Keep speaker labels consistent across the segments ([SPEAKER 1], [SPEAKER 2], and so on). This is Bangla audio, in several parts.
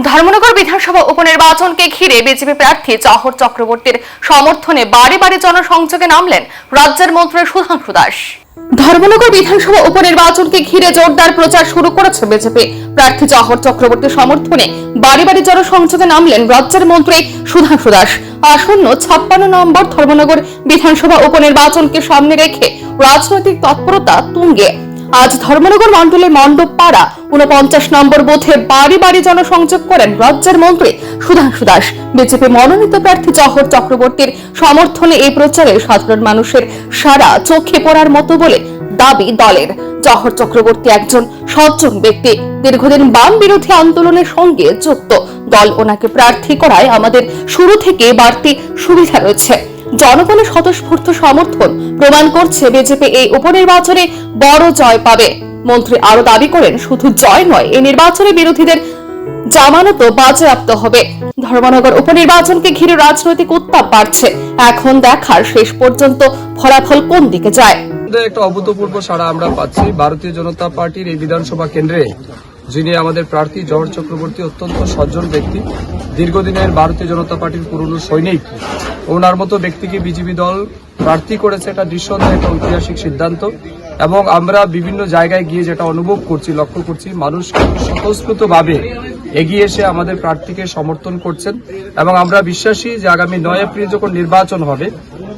[SPEAKER 1] ধর্মনগর বিধানসভা উপনির্বাচনকে ঘিরে বিজেপি প্রার্থী জহর চক্রবর্তীর সমর্থনে বাড়ি বাড়ি জনসংযোগে নামলেন রাজ্যের মন্ত্রী সুধাংশু দাস। ধর্মনগর বিধানসভা উপনির্বাচনকে ঘিরে জোরদার প্রচার শুরু করেছে বিজেপি। প্রার্থী জহর চক্রবর্তীর সমর্থনে বাড়ি বাড়ি জনসংযোগে নামলেন রাজ্যের মন্ত্রী সুধাংশু দাস। আসন্ন 56 নম্বর ধর্মনগর বিধানসভা উপনির্বাচনকে সামনে রেখে রাজনৈতিক তৎপরতা তুঙ্গে আজ ধর্মনগর মণ্ডলের মণ্ডপপাড়া 49 নম্বর বুথে বাড়ি বাড়ি জনসংযোগ করেন রাজ্যের মন্ত্রী সুধাংশু দাস। বিজেপি মনোনীত প্রার্থী জহর চক্রবর্তীর সমর্থনে এই প্রচারে সাধারণ মানুষের সারা চোখে পড়ার মতো বলে দাবি দলের। জহর চক্রবর্তী একজন সজ্জন ব্যক্তি, দীর্ঘদিন বাম বিরোধী আন্দোলনের সঙ্গে যুক্ত। দল ওনাকে প্রার্থী করায় আমাদের শুরু থেকে বাড়তি সুবিধা রয়েছে। জনগণের স্বতঃস্ফূর্ত সমর্থন প্রমাণ করছে বিজেপি এই উপনির্বাচনে বড় জয় পাবে। মন্ত্রী আরো দাবি করেন, শুধু জয় নয়, এই নির্বাচনে বিরোধীদের জামানতও বাজেয়াপ্ত হবে। ধর্মনগর উপনির্বাচনকে ঘিরে রাজনৈতিক উত্তাপ বাড়ছে। এখন দেখার শেষ পর্যন্ত ফলাফল কোন দিকে যায়।
[SPEAKER 2] একটা অভূতপূর্ব সাড়া আমরা পাচ্ছি। ভারতীয় জনতা পার্টির এই বিধানসভা কেন্দ্রে যিনি আমাদের প্রার্থী জহর চক্রবর্তী অত্যন্ত সজ্জন ব্যক্তি, দীর্ঘদিনের ভারতীয় জনতা পার্টির পুরনো সৈনিক। ওনার মতো ব্যক্তিকে বিজেপি দল প্রার্থী করেছে, এটা নিঃসন্দেহে একটা ঐতিহাসিক সিদ্ধান্ত। এবং আমরা বিভিন্ন জায়গায় গিয়ে যেটা অনুভব করছি, লক্ষ্য করছি, মানুষ স্বতঃস্ফূর্তভাবে এগিয়ে এসে আমাদের প্রার্থীকে সমর্থন করছেন। এবং আমরা বিশ্বাসী যে আগামী 9 এপ্রিল যখন নির্বাচন হবে,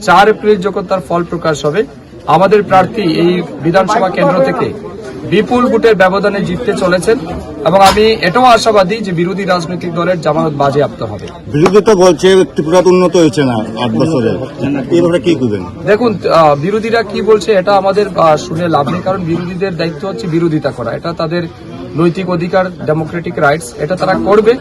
[SPEAKER 2] 4 এপ্রিল যখন তার ফল প্রকাশ হবে, আমাদের প্রার্থী এই বিধানসভা কেন্দ্র থেকে বিপুল ভোটের ব্যবধানে জিততে চলেছেন। এবং আমি এটাও আশাবাদী যে বিরোধী রাজনৈতিক দলের জামানত বাজেয়াপ্ত হবে।
[SPEAKER 3] বিরোধী তো বলছে ত্রিপুরা উন্নত হয়েছে না 8 বছরে, এইভাবে কি করবেন?
[SPEAKER 2] দেখুন, বিরোধীরা কি বলছে এটা আমাদের শুনে লাভ নেই, কারণ বিরোধীদের দায়িত্ব হচ্ছে বিরোধিতা করা। এটা তাদের নৈতিক অধিকার, ডেমোক্রেটিক রাইটস, এটা তারা করবে।